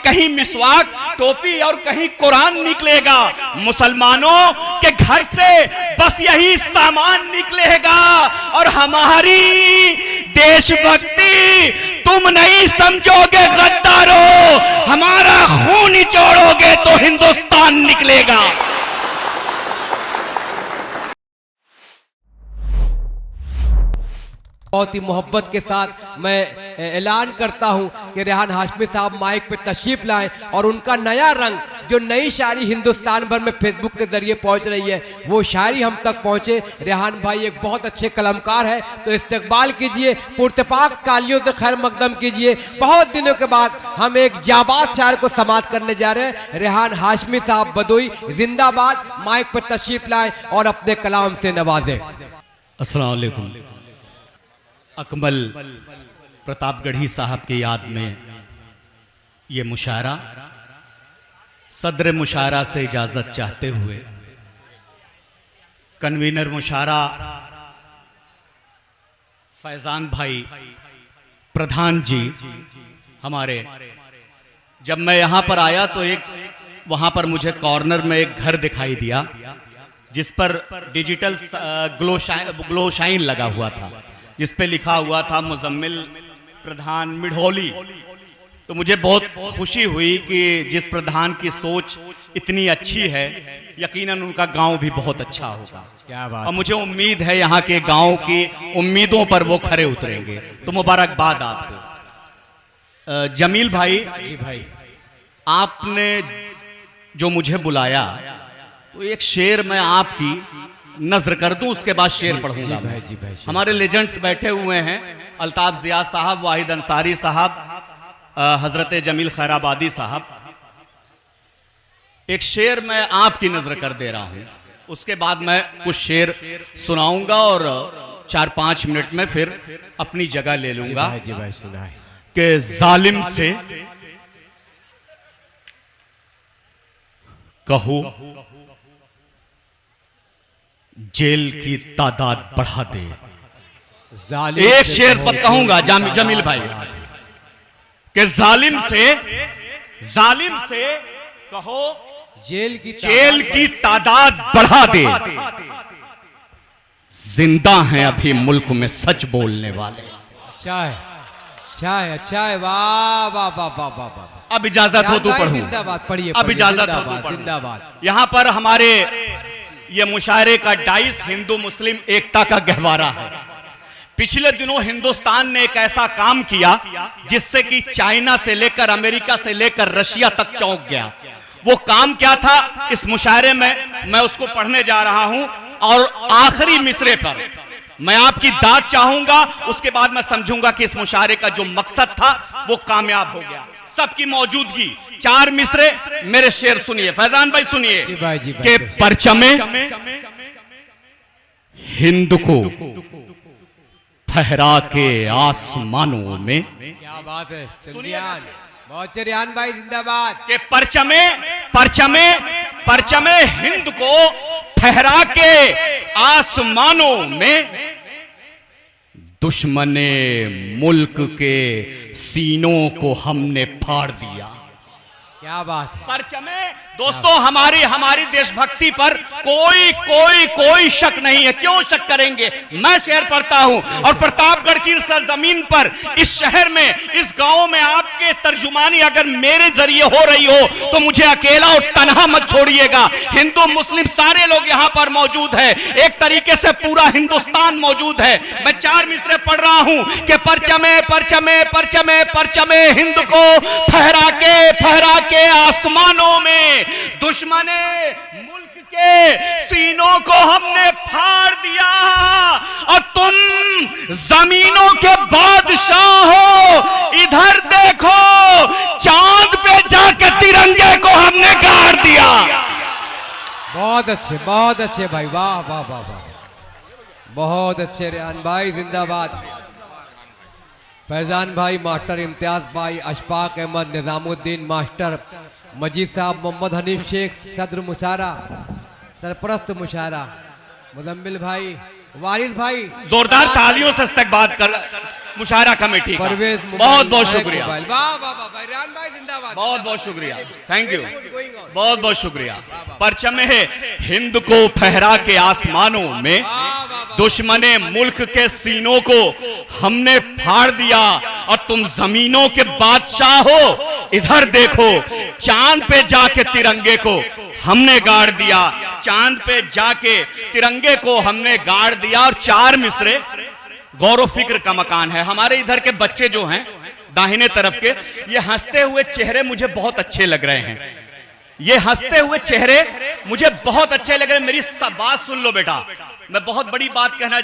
कहीं मिसवाक टोपी और कहीं कुरान निकलेगा। मुसलमानों के घर से बस यही सामान निकलेगा और हमारी देशभक्ति तुम नहीं समझोगे गद्दारों, हमारा खून निचोड़ोगे तो हिंदुस्तान निकलेगा। बहुत ही मोहब्बत के साथ मैं ऐलान करता हूं कि रेहान हाशमी साहब माइक पे तशरीफ लाएं और उनका नया रंग, जो नई शायरी हिंदुस्तान भर में फेसबुक के जरिए पहुंच रही है, वो शायरी हम तक पहुंचे। रेहान भाई एक बहुत अच्छे कलमकार है, तो इस्तकबाल कीजिए, पुरतपाक तालियों से खैर मकदम कीजिए। बहुत दिनों के बाद हम एक जाबाज शायर को समाप्त करने जा रहे हैं। रेहान हाशमी साहब बदोई जिंदाबाद, माइक पर तशरीफ लाएं और अपने कलाम से नवाजें। अस्सलाम वालेकुम। अकमल प्रतापगढ़ी साहब की याद में ये मुशायरा, सदर मुशायरा से इजाजत चाहते हुए कन्वीनर मुशायरा फैजान भाई प्रधान जी हमारे, जब मैं यहां पर आया तो एक वहां पर मुझे कॉर्नर में एक घर दिखाई दिया जिस पर डिजिटल ग्लो शाइन लगा हुआ था, जिस पे लिखा हुआ था मुजम्मिल प्रधान मिढ़ोली। तो मुझे बहुत खुशी हुई कि जिस प्रधान की सोच इतनी अच्छी है, यकीनन उनका गांव भी बहुत अच्छा होगा। क्या बात। और मुझे उम्मीद है यहाँ के गांव की उम्मीदों पर वो खरे उतरेंगे, तो मुबारकबाद आपको। जमील भाई, जी भाई, आपने जो मुझे बुलाया तो एक शेर मैं आपकी नजर कर दूं, उसके बाद शेर पढ़ूंगा। जी भाई, हमारे लेजेंड्स बैठे हुए हैं, अल्ताफ जियाद साहब, वाहिद अंसारी साहब, हजरत जमील खैराबादी साहब। एक शेर मैं आपकी नजर कर दे रहा हूं, उसके बाद मैं कुछ शेर सुनाऊंगा और 4-5 मिनट में फिर अपनी जगह ले लूंगा। जी भाई सुनाए। कि जालिम से कहो जेल की तादाद बढ़ा दे। एक शेर पर कहूंगा जमील भाई कि जालिम से कहो जेल की तादाद बढ़ा दे। जिंदा हैं अभी मुल्क में सच बोलने वाले। अच्छा है, अच्छा है, वाह वाह वाह वाह वाह वाह। अब इजाजत हो तो पढ़ूं। जिंदाबाद पढ़िए। अब इजाजत हो तो पढ़ूं। जिंदाबाद। यहां पर हमारे ये मुशायरे का डाइस हिंदू मुस्लिम एकता का गहवारा है। पिछले दिनों हिंदुस्तान ने एक ऐसा काम किया जिससे कि चाइना से लेकर अमेरिका से लेकर रशिया तक चौंक गया। वो काम क्या था, इस मुशायरे में मैं उसको पढ़ने जा रहा हूं और आखिरी मिसरे पर मैं आपकी दाद चाहूंगा, उसके बाद मैं समझूंगा कि इस मुशायरे का जो मकसद था वो कामयाब हो गया। सबकी मौजूदगी, 4 मिसरे मेरे शेर सुनिए। फैजान भाई सुनिए कि परचमे हिंद को फहरा के आसमानों में। क्या बात है, चंद्रयान, बहुत चंद्रयान भाई जिंदाबाद। के परचमे हिंद को फहरा के आसमानों में दुश्मने मुल्क के सीनों को हमने फाड़ दिया। क्या बात है। परचमे दोस्तों, हमारी देशभक्ति पर कोई शक नहीं है। क्यों शक करेंगे? मैं शेर पढ़ता हूं और प्रतापगढ़ की सरजमीन पर, इस शहर में, इस गांव में आपके तर्जुमानी अगर मेरे जरिए हो रही हो तो मुझे अकेला और तन्हा मत छोड़िएगा। हिंदू मुस्लिम सारे लोग यहां पर मौजूद है, एक तरीके से पूरा हिंदुस्तान मौजूद है। मैं 4 मिसरे पढ़ रहा हूं कि परचमे हिंद को फहरा के आसमानों में दुश्मने मुल्क के सीनों को हमने फाड़ दिया और तुम जमीनों के बादशाह हो। इधर देखो, चांद पे जाके तिरंगे को हमने गाड़ दिया। बहुत अच्छे भाई, वाह वाह वाह वाह, बहुत अच्छे। रेहान भाई जिंदाबाद। फैजान भाई मास्टर, इम्तियाज भाई, अशफाक अहमद, निजामुद्दीन मास्टर, मजीद साहब, मोहम्मद हनीफ शेख, सदर मुशायरा, सरपरस्त मुशायरा, मुजम्मिल भाई, वारिस भाई, जोरदार तालियों से इस्तकबाल कर मुशायरा कमेटी का। परवेज बहुत बहुत शुक्रिया, वाह वाह वाह भाई रेहान भाई जिंदाबाद, बहुत बहुत शुक्रिया, थैंक यू, Going on. बहुत बहुत शुक्रिया। परचमे हिंद को फहरा के आसमानों में दुश्मने मुल्क के सीनों को हमने फाड़ दिया, और तुम जमीनों के बादशाह हो, इधर देखो चांद पे जाके तिरंगे को हमने गाड़ दिया, चांद पे जाके तिरंगे को हमने गाड़ दिया। और चार मिसरे गौरव फिक्र का मकान है। हमारे इधर के बच्चे जो हैं दाहिने तरफ के, ये हंसते हुए चेहरे मुझे बहुत अच्छे लग रहे हैं, ये हंसते हुए चेहरे मुझे बहुत अच्छे लग रहे हैं। मेरी सब बात सुन लो बेटा, मैं बहुत बड़ी बात कहने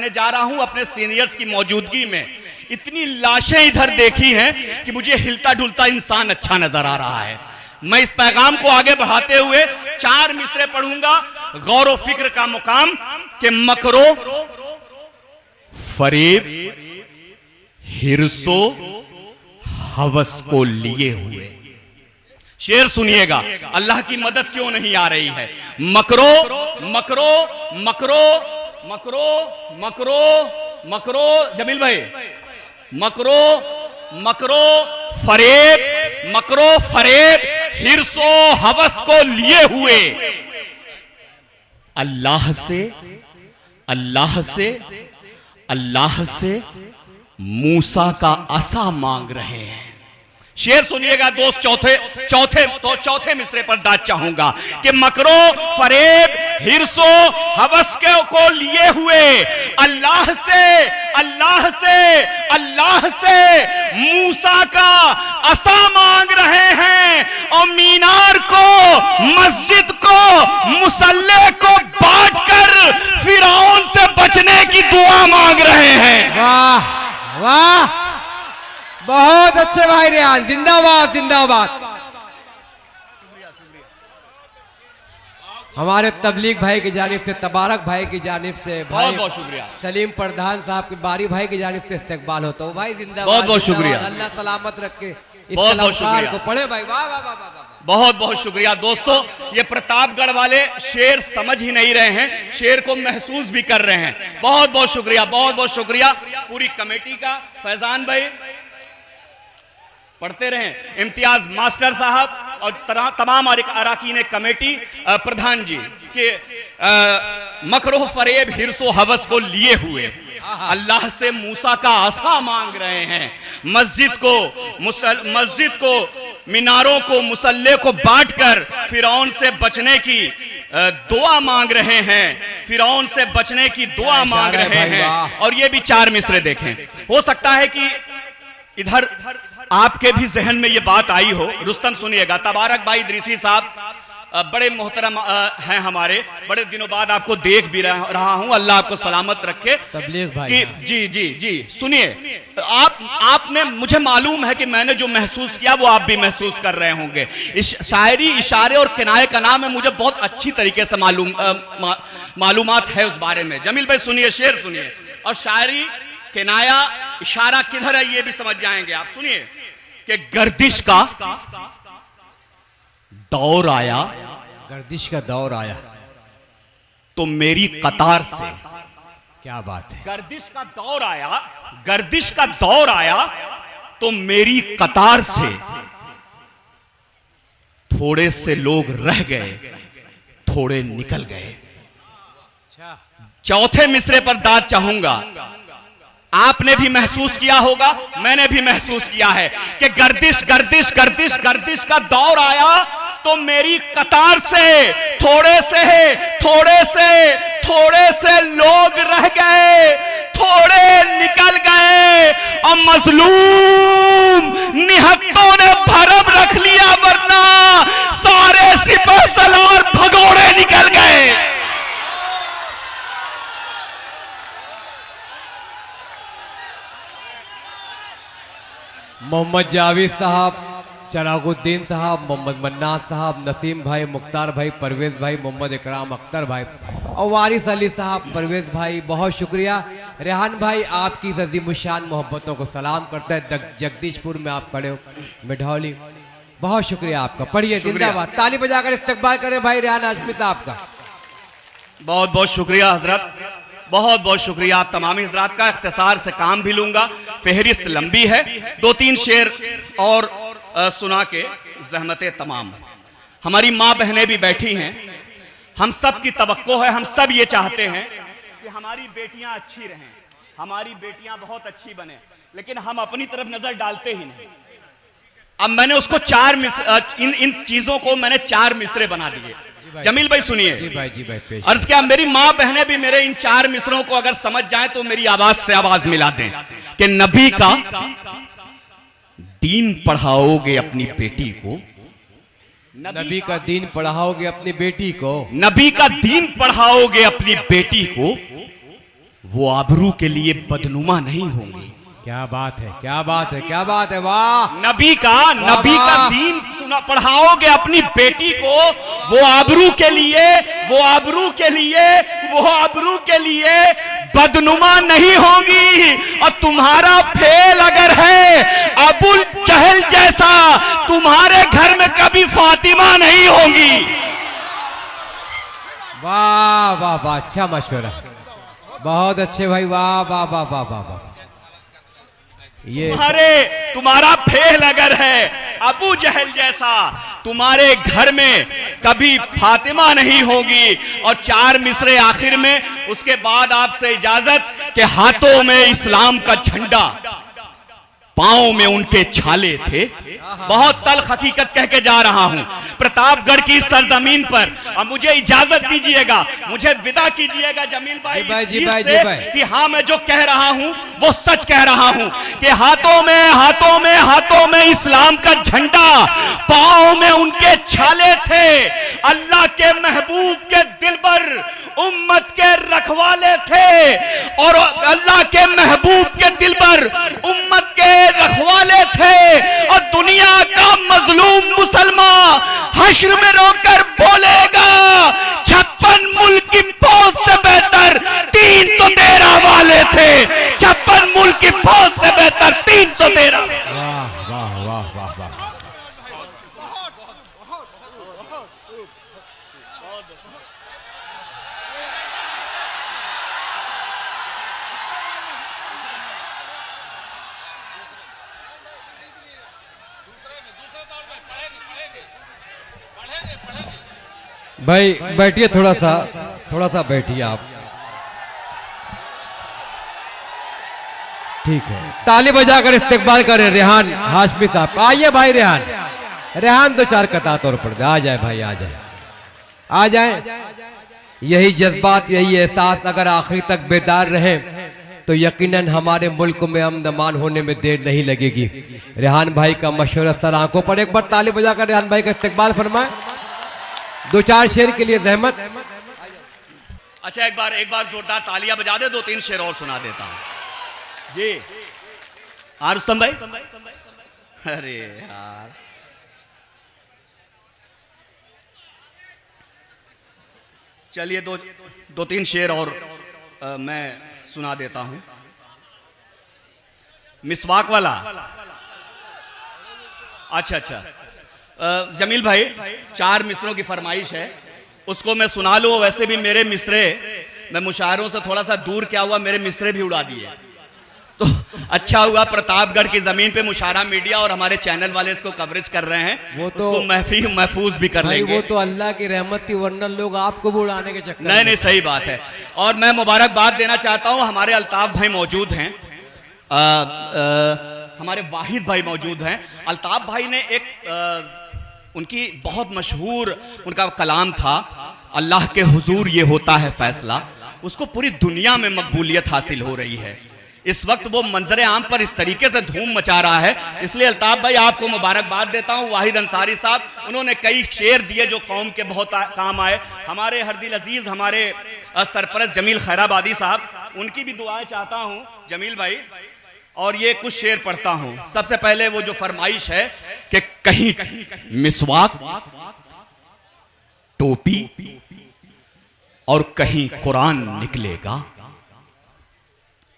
जा रहा हूं अपने सीनियर्स की मौजूदगी में। इतनी लाशें इधर देखी हैं कि मुझे हिलता डुलता इंसान अच्छा नजर आ रहा है। मैं इस पैगाम को आगे बढ़ाते हुए चार मिसरे पढ़ूंगा। गौर व फिक्र का मुकाम के मकरो फरेब हिरसो हवस को लिए हुए। शेर सुनिएगा, अल्लाह की मदद क्यों नहीं आ रही है। मकरो मकरो मकरो मकरो मकरो मकरो जमील भाई, मकरो मकरो फरेब, मकरो फरेब हिरसो हवस को लिए हुए अल्लाह से अल्लाह से अल्लाह से मूसा का असा मांग रहे हैं। शेर सुनिएगा दोस्त, चौथे मिसरे पर दाद चाहूंगा कि मकरो फरेब हिरसो हवस के को लिए हुए अल्लाह से अल्लाह से अल्लाह से मूसा का असा मांग रहे हैं, और मीनार को मस्जिद को मुसल्ले को बांट कर फिरौन से बचने की दुआ मांग रहे हैं। वाह वाह, बहुत अच्छे भाई रेहान, जिंदाबाद जिंदाबाद। हमारे तबलीग भाई की जानिब से, तबारक भाई की जानिब से, भाई बहुत बहुत शुक्रिया, सलीम प्रधान साहब के बारी भाई की जानिब से इस्तकबाल होता हो भाई, जिंदाबाद। बहुत बहुत शुक्रिया, अल्लाह सलामत रखे इस बहुत बहुत कलाकार शुक्रिया को पढ़े भाई, वाह वाह वाह वाह। बहुत बहुत शुक्रिया। दोस्तों, ये प्रतापगढ़ वाले शेर समझ ही नहीं रहे हैं, शेर को महसूस भी कर रहे हैं। बहुत बहुत शुक्रिया, बहुत बहुत शुक्रिया पूरी कमेटी का। फैजान भाई पढ़ते रहें, इम्तियाज मास्टर साहब और तमाम अराकीन कमेटी, प्रधान जी के मकरो फरेब हिरसो हवस को लिए हुए अल्लाह से मूसा का आसा मांग रहे हैं, मस्जिद को मीनारों को मुसल्ले को बांटकर फिरौन से बचने की दुआ मांग रहे हैं, फिरौन से बचने की दुआ मांग रहे हैं। और ये भी चार मिसरे देखें। हो सकता है कि इधर आपके भी जहन में ये बात आई हो। रुस्तम सुनिएगा, तबारक भाई इदरीसी साहब बड़े मोहतरम हैं हमारे, बड़े दिनों बाद आपको देख भी रहा हूं, अल्लाह आपको सलामत रखे। तबलीग भाई कि जी जी जी सुनिए, आपने, मुझे मालूम है कि मैंने जो महसूस किया वो आप भी महसूस कर रहे होंगे। इस शायरी, इशारे और किनाए का नाम है, मुझे बहुत अच्छी तरीके से मालूमात है उस बारे में। जमील भाई सुनिए, शेर सुनिए, और शायरी किनाया इशारा किधर है ये भी समझ जाएंगे आप। सुनिए कि गर्दिश का दौर आया, गर्दिश का दौर आया तो मेरी कतार से, क्या बात है, गर्दिश का दौर आया, गर्दिश का दौर आया तो मेरी कतार से थोड़े से लोग रह गए, थोड़े निकल गए। चौथे मिसरे पर दाद चाहूंगा, आपने भी महसूस किया होगा, मैंने भी महसूस किया है कि गर्दिश गर्दिश गर्दिश गर्दिश का दौर आया तो मेरी कतार से थोड़े से लोग रह गए, थोड़े निकल गए, और मजलूम निहत्तों ने भरम रख लिया, वरना सारे सिपह सलार भगोड़े निकल गए। मोहम्मद जावेद साहब, चरागुद्दीन साहब, मोहम्मद मन्नान साहब, नसीम भाई, मुख्तार भाई, परवेज भाई, मोहम्मद इकराम अख्तर भाई और वारिस अली साहब, परवेज भाई, बहुत शुक्रिया। रेहान भाई आपकी अज़ीमुशान मोहब्बतों को सलाम करता है। जगदीशपुर में आप खड़े हो, मिढौली, बहुत शुक्रिया आपका। पढ़िए, जिंदाबाद, ताली बजाकर इस्तकबाल करें भाई रेहान हाशमी साहब का। बहुत बहुत शुक्रिया हजरत। बहुत बहुत शुक्रिया आप तमाम हजरात का। इख्तिसार से काम भी लूंगा, फहरिस्त लंबी है। 2-3 शेर और सुना के जहमतें तमाम। हमारी माँ बहनें भी बैठी हैं, हम सब की तवक्को है, हम सब ये चाहते हैं कि हमारी बेटियां अच्छी रहें, हमारी बेटियां बहुत अच्छी बने, लेकिन हम अपनी तरफ नजर डालते ही नहीं। अब मैंने उसको इन चीजों को मैंने 4 मिसरे बना दिए। जमील भाई सुनिए। जी भाई अर्ज क्या, मेरी माँ बहनें भी मेरे इन 4 मिसरों को अगर समझ जाएं तो मेरी आवाज से आवाज मिला दें कि नबी का दीन पढ़ाओगे अपनी बेटी को, नबी का दीन पढ़ाओगे अपनी बेटी को, नबी का दीन पढ़ाओगे अपनी बेटी को, वो आबरू के लिए बदनुमा नहीं होंगी। क्या बात है, क्या बात है, क्या बात है, वाह। नबी का दीन सुना पढ़ाओगे अपनी बेटी को, वो आबरू के लिए बदनुमा नहीं होगी। और तुम्हारा फेल अगर है अबुल जहल जैसा, तुम्हारे घर में कभी फातिमा नहीं होंगी। वाह वाह वाह, अच्छा मशवरा, बहुत अच्छे भाई, वाह वाह वाह वाह वाह वाह। ये तुम्हारा फेल अगर है अबू जहल जैसा, तुम्हारे घर में कभी फातिमा नहीं होगी। और 4 मिसरे आखिर में, उसके बाद आपसे इजाजत के हाथों में इस्लाम का झंडा, पांव में उनके छाले थे। बहुत तल्ख हकीकत कह के जा रहा हूं प्रतापगढ़ की सरजमीन पर। अब मुझे इजाजत दीजिएगा, मुझे विदा कीजिएगा जमील भाई कि हाँ, मैं जो कह रहा हूं वो सच कह रहा हूं कि हाथों में इस्लाम का झंडा, पांव में उनके छाले थे। अल्लाह के महबूब के दिलबर, उम्मत के रखवाले थे। और अल्लाह के महबूब के दिलबर, उम्मत के रखवाले थे। और दुनिया का मजलूम मुसलमान हश्र में रोकर बोलेगा, 56 मुल्क की फौज से बेहतर 313 वाले थे। 56 मुल्क की फौज से बेहतर 313। वाह वाह वाह वाह वाह। भाई बैठिए, थोड़ा सा बैठिए आप, ठीक है। ताली बजाकर इस्तेकबाल करें रेहान हाशमी साहब। आइए भाई रेहान 2-4 कता तौर पर आ जाए भाई, आ जाए। यही जज्बात, यही एहसास अगर आखिरी तक बेदार रहे तो यकीनन हमारे मुल्क में अमन होने में देर नहीं लगेगी। रेहान भाई का मशवरा सर आंखों पर। एक बार ताली बजाकर रेहान भाई का इस्तेकबाल फरमाए। 2-4 शेर के लिए जहमत। अच्छा, एक बार जोरदार तालियां बजा दे, 2-3 शेर और सुना देता हूं जी। रुस्तम भाई, अरे यार, चलिए 2-3 शेर और मैं सुना देता हूं। मिसवाक वाला, अच्छा, जमील भाई 4 मिसरों की फरमाइश है, उसको मैं सुना लूं। वैसे भी मेरे मिसरे, मैं मुशायरों से थोड़ा सा दूर क्या हुआ, मेरे मिसरे भी उड़ा दिए। तो अच्छा हुआ प्रतापगढ़ की जमीन पे मुशायरा मीडिया और हमारे चैनल वाले इसको कवरेज कर रहे हैं, वो तो उसको महफूज भी कर लेंगे। वो तो अल्लाह की रहमत थी, वरना लोग आपको भी उड़ाने के चक्कर। नहीं, सही बात है। और मैं मुबारकबाद देना चाहता हूं, हमारे अल्ताफ भाई मौजूद हैं, हमारे वाहिद भाई मौजूद हैं। अल्ताफ भाई ने उनकी बहुत मशहूर उनका कलाम था, अल्लाह के हुजूर ये होता है फैसला। उसको पूरी दुनिया में मकबूलियत हासिल हो रही है। इस वक्त वो मंजर आम पर इस तरीके से धूम मचा रहा है, इसलिए अल्ताफ भाई आपको मुबारकबाद देता हूं। वाहिद अंसारी साहब, उन्होंने कई शेर दिए जो कौम के बहुत काम आए। हमारे हरदिल अजीज, हमारे सरपरस्त जमील खैराबादी साहब, उनकी भी दुआएं चाहता हूं जमील भाई। और ये कुछ शेर पढ़ता हूं। सबसे पहले वो जो फरमाइश है कि कहीं मिसवाक, टोपी और कहीं कुरान निकलेगा।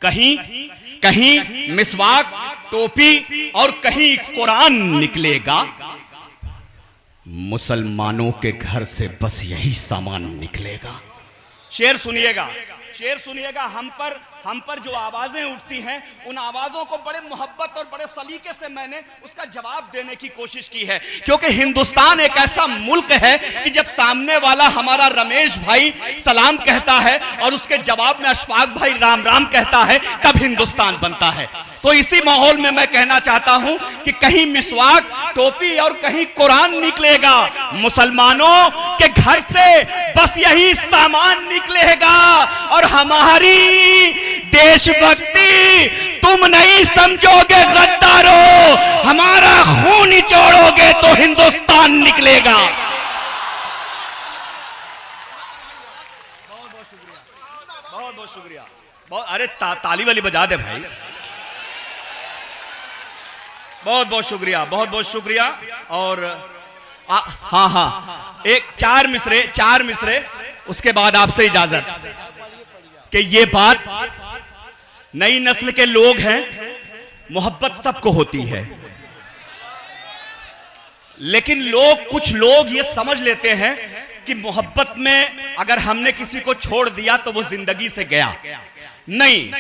कहीं मिसवाक, टोपी और कहीं कुरान निकलेगा। मुसलमानों के घर से बस यही सामान निकलेगा। शेर सुनिएगा, शेर सुनिएगा। हम पर जो आवाजें उठती हैं, उन आवाजों को बड़े मोहब्बत और बड़े सलीके से मैंने उसका जवाब देने की कोशिश की है, क्योंकि हिंदुस्तान एक ऐसा मुल्क है कि जब सामने वाला हमारा रमेश भाई सलाम कहता है और उसके जवाब में अशफाक भाई राम राम कहता है, तब हिंदुस्तान बनता है। तो इसी माहौल में मैं कहना चाहता हूं कि कहीं मिसवाक, टोपी और कहीं कुरान निकलेगा, मुसलमानों के घर से बस यही सामान निकलेगा। और हमारी देशभक्ति तुम नहीं समझोगे गद्दारों, हमारा खून निचोड़ोगे तो हिंदुस्तान निकलेगा। बहुत बहुत शुक्रिया, बहुत बहुत शुक्रिया। अरे ताली वाली बजा दे भाई। बहुत बहुत शुक्रिया, बहुत बहुत शुक्रिया। और हाँ, एक चार मिसरे उसके बाद आपसे इजाजत कि ये बात नई नस्ल के लोग हैं, मोहब्बत सबको होती है, लेकिन कुछ लोग ये समझ लेते हैं कि मोहब्बत में अगर हमने किसी को छोड़ दिया तो वो जिंदगी से गया। नहीं,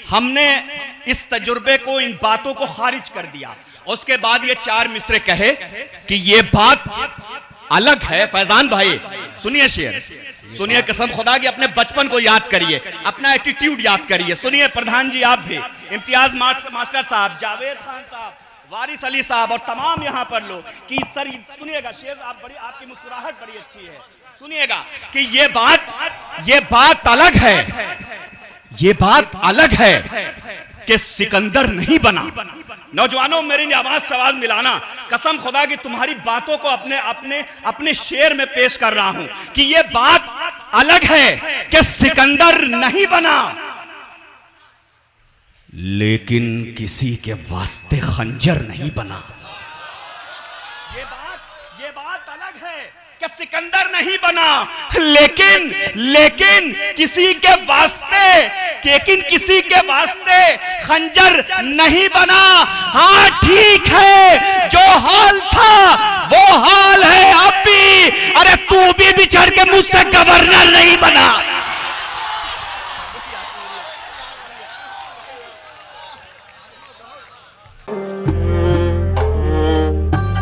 हमने इस तजुर्बे को, इन बातों को खारिज कर दिया। उसके बाद ये चार मिसरे कहे कि ये बात अलग है। फैजान भाई सुनिए शेर, सुनिए, कसम खुदा की अपने बचपन को याद करिए, अपना एटीट्यूड याद करिए। सुनिए प्रधान जी, आप भी, इम्तियाज मास्टर साहब, जावेद खान साहब, वारिस अली साहब और तमाम यहाँ पर लोग कि सर सुनिएगा शेर, आपकी मुस्कुराहट बड़ी अच्छी है। सुनिएगा कि ये बात अलग है, ये बात अलग है कि सिकंदर नहीं बना। नौजवानों, मेरी आवाज से आवाज मिलाना, कसम खुदा की तुम्हारी बातों को अपने शेर में पेश कर रहा हूं कि यह बात अलग है कि सिकंदर नहीं बना, लेकिन किसी के वास्ते खंजर नहीं बना। ये बात अलग है कि सिकंदर नहीं बना, लेकिन किसी के वास्ते खंजर नहीं बना। हाँ ठीक है, जो हाल था